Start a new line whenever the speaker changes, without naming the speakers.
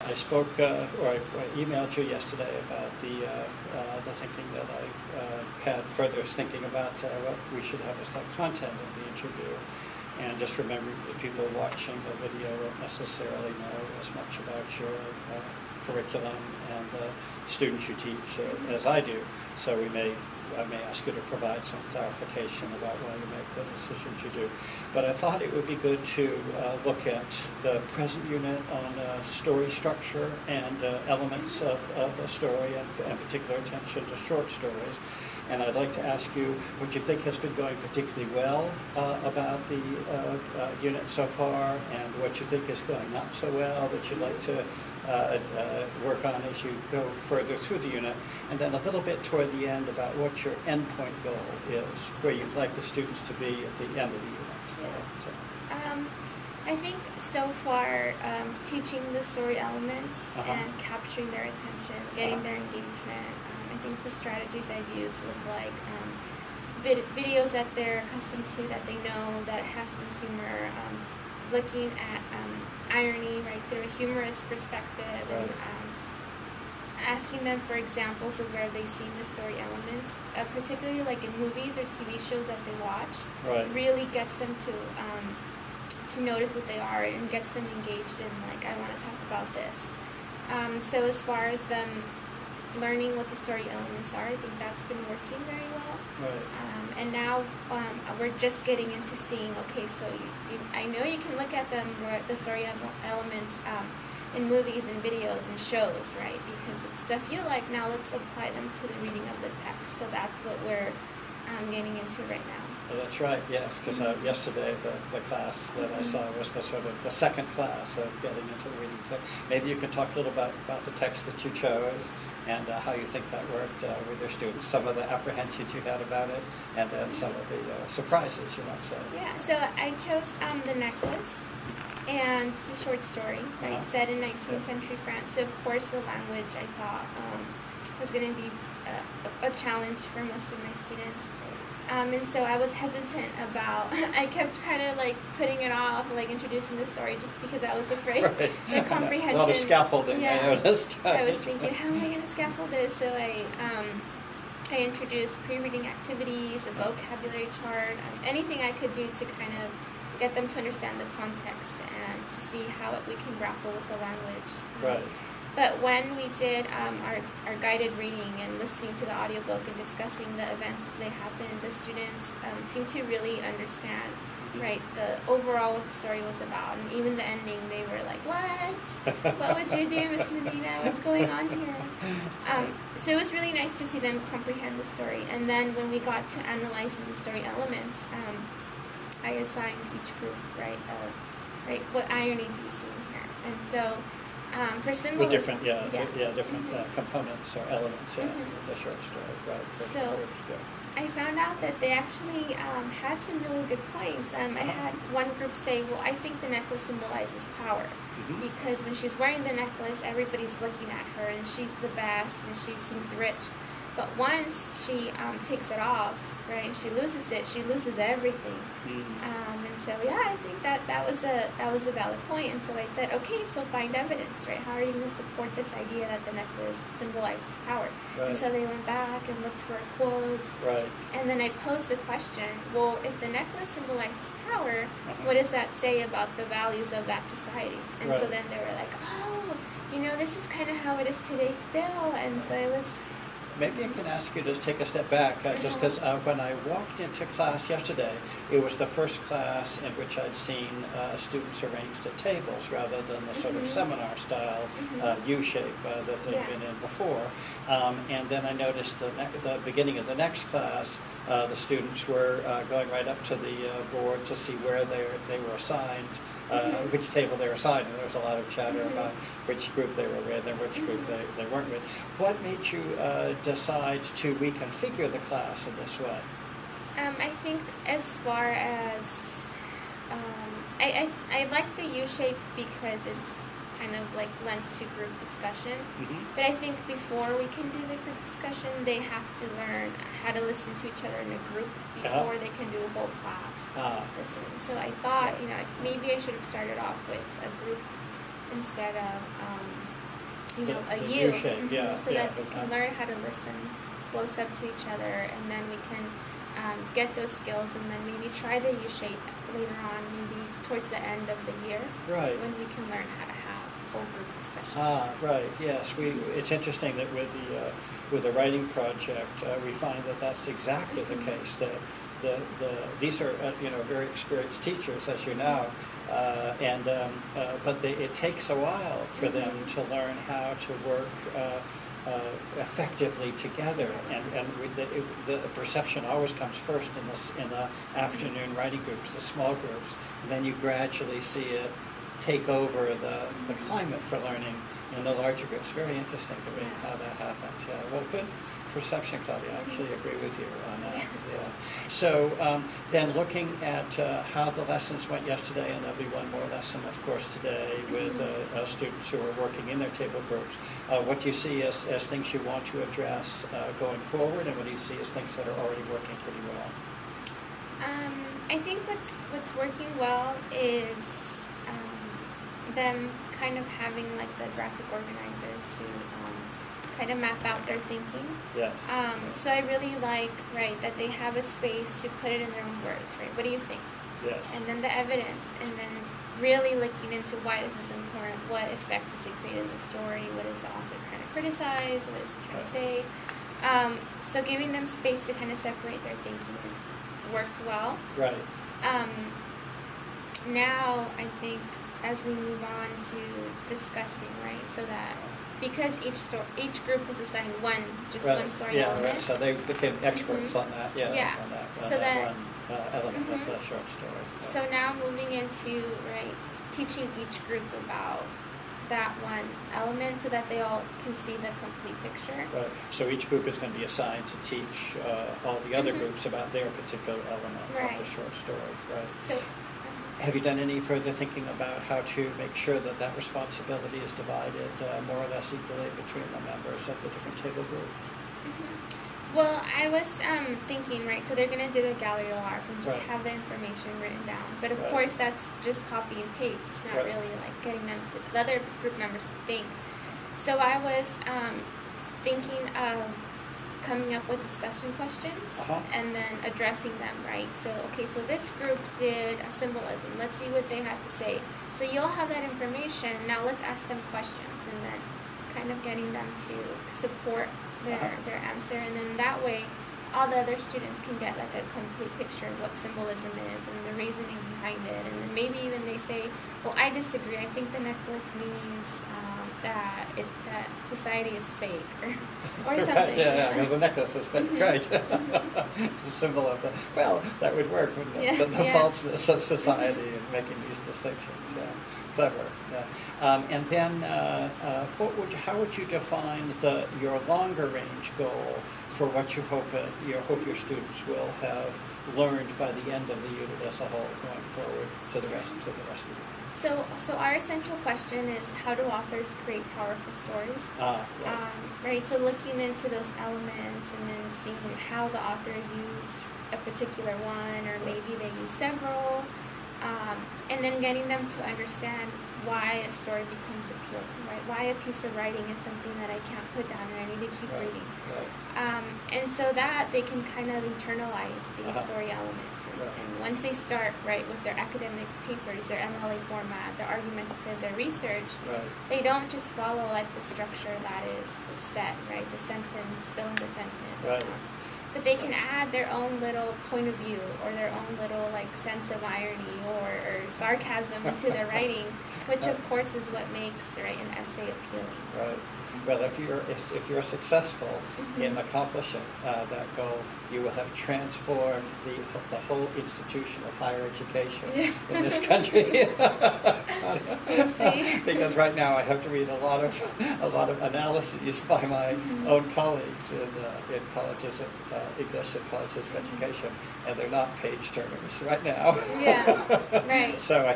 I spoke or I emailed you yesterday about the thinking that I had further thinking about what we should have as the content of the interview. And just remember that people watching the video won't necessarily know as much about your curriculum and the students you teach as I do. So I may ask you to provide some clarification about why you make the decisions you do. But I thought it would be good to look at the present unit on story structure and elements of a story, and particular attention to short stories. And I'd like to ask you what you think has been going particularly well about the unit so far, and what you think is going not so well that you'd like to work on as you go further through the unit, and then a little bit toward the end about what your endpoint goal is, where you'd like the students to be at the end of the unit.
Yeah. I think so far teaching the story elements and capturing their attention, getting their engagement. I think the strategies I've used with like videos that they're accustomed to, that they know, that have some humor, looking at irony, right, through a humorous perspective, and asking them for examples of where they've seen the story elements, particularly like in movies or TV shows that they watch, really gets them to notice what they are and gets them engaged in, like, I want to talk about this. So as far as them learning what the story elements are, I think that's been working very well. And now we're just getting into seeing, okay, so I know you can look at them, the story elements, in movies and videos and shows, right? Because it's stuff you like. Now let's apply them to the reading of the text. So that's what we're getting into right now.
Well, that's right, yes, because yesterday the class that I saw was the sort of the second class of getting into the reading text. Maybe you can talk a little about the text that you chose and how you think that worked with your students, some of the apprehensions you had about it, and then some of the surprises, you might say.
Yeah, so I chose The Necklace, and it's a short story, right, set in 19th century France. So of course the language I thought was going to be a challenge for most of my students. And so I was hesitant about, I kept kind of like putting it off, like introducing the story, just because I was afraid the comprehension.
A lot of scaffolding,
yeah,
I noticed.
I was thinking, how am I going to scaffold this? So I introduced pre-reading activities, a vocabulary chart, anything I could do to kind of get them to understand the context and to see how we can grapple with the language.
Right.
But when we did our guided reading and listening to the audiobook and discussing the events as they happened, the students seemed to really understand, right, the overall what the story was about. And even the ending, they were like, what? What would you do, Miss Medina? What's going on here? So it was really nice to see them comprehend the story. And then when we got to analyzing the story elements, I assigned each group, right, what irony do you see in here? And so for symbolism,
with different, different components or elements, of the short story, right?
So I found out that they actually had some really good points. I had one group say, well, I think the necklace symbolizes power, because when she's wearing the necklace, everybody's looking at her, and she's the best, and she seems rich. But once she takes it off, right, she loses it, she loses everything. And so, I think that was a valid point. And so I said, okay, so find evidence, right? How are you going to support this idea that the necklace symbolizes power? Right. And so they went back and looked for quotes. Right. And then I posed the question, well, if the necklace symbolizes power, what does that say about the values of that society? And so then they were like, oh, this is kind of how it is today still. And so it was...
Maybe I can ask you to take a step back, just because when I walked into class yesterday, it was the first class in which I'd seen students arranged at tables rather than the sort of seminar-style U-shape that they've been in before. And then I noticed the beginning of the next class, the students were going right up to the board to see where they were assigned, which table they were assigned, and there was a lot of chatter about which group they were with and which group they weren't with. What made you decide to reconfigure the class in this way?
I think as far as I like the U-shape because it's kind of like lends to group discussion. But I think before we can do the group discussion, they have to learn how to listen to each other in a group before they can do a whole class listening. So I thought, maybe I should have started off with a group instead of a
the
U,
shape, yeah,
so
yeah,
that they can learn how to listen close up to each other, and then we can get those skills, and then maybe try the U shape later on, maybe towards the end of the year,
right,
when we can learn how to have whole group discussions.
Right. Yes, it's interesting that with the writing project, we find that that's exactly the case. These are very experienced teachers, as you know, but it takes a while for them to learn how to work effectively together, and the perception always comes first in the afternoon writing groups, the small groups, and then you gradually see it take over the climate for learning in the larger groups. Very interesting to me how that happens. Yeah. Well, good perception, Claudia. I actually agree with you on that. Yeah. So then looking at how the lessons went yesterday, and there'll be one more lesson, of course, today with students who are working in their table groups. What do you see as things you want to address going forward, and what do you see as things that are already working pretty well?
I think what's working well is them kind of having like the graphic organizers to kind of map out their thinking.
Yes.
So I really like, that they have a space to put it in their own words, right? What do you think?
Yes.
And then the evidence, and then really looking into why this is important, what effect does it create in the story, what is the author trying to criticize, what is he trying to say. So giving them space to kind of separate their thinking worked well.
Right.
Now I think as we move on to discussing, right, so that because each group was assigned one story element.
Right. So they became experts on that. Yeah. On that one element of the short story. Yeah.
So now moving into teaching each group about that one element, so that they all can see the complete picture.
Right. So each group is going to be assigned to teach all the other groups about their particular element of the short story. Right.
So.
Have you done any further thinking about how to make sure that responsibility is divided more or less equally between the members of the different table groups?
Well, I was thinking, so they're going to do the gallery arc and just have the information written down. But of course, that's just copy and paste. It's not really getting them the other group members to think. So I was thinking of coming up with discussion questions and then addressing them, So, so this group did a symbolism. Let's see what they have to say. So you'll have that information. Now let's ask them questions, and then kind of getting them to support their answer. And then that way, all the other students can get a complete picture of what symbolism is and the reasoning behind it. And then maybe even they say, well, I disagree. I think the necklace means that society is fake, or something.
Because the necklace is fake, right? It's a symbol of that would work, wouldn't it? The falseness of society and making these distinctions. Yeah, clever. Yeah. And then, how would you define your longer range goal for what you hope your students will have learned by the end of the unit as a whole, going forward to the rest of the year?
So our essential question is, how do authors create powerful stories? So looking into those elements and then seeing how the author used a particular one, or maybe they use several, and then getting them to understand why a story becomes appealing, why a piece of writing is something that I can't put down and I need to keep reading. And so that they can kind of internalize these story elements. And once they start, with their academic papers, their MLA format, their argumentative, their research, they don't just follow the structure that is set, the sentence, fill in the sentence. But they can add their own little point of view, or their own little sense of irony or sarcasm into their writing, which of course is what makes an essay appealing.
Right. Well, if you're successful in accomplishing that goal, you will have transformed the whole institution of higher education in this country. Because right now I have to read a lot of analyses by my own colleagues in colleges of English and colleges of education, and they're not page turners right now.
Yeah. Right.
So I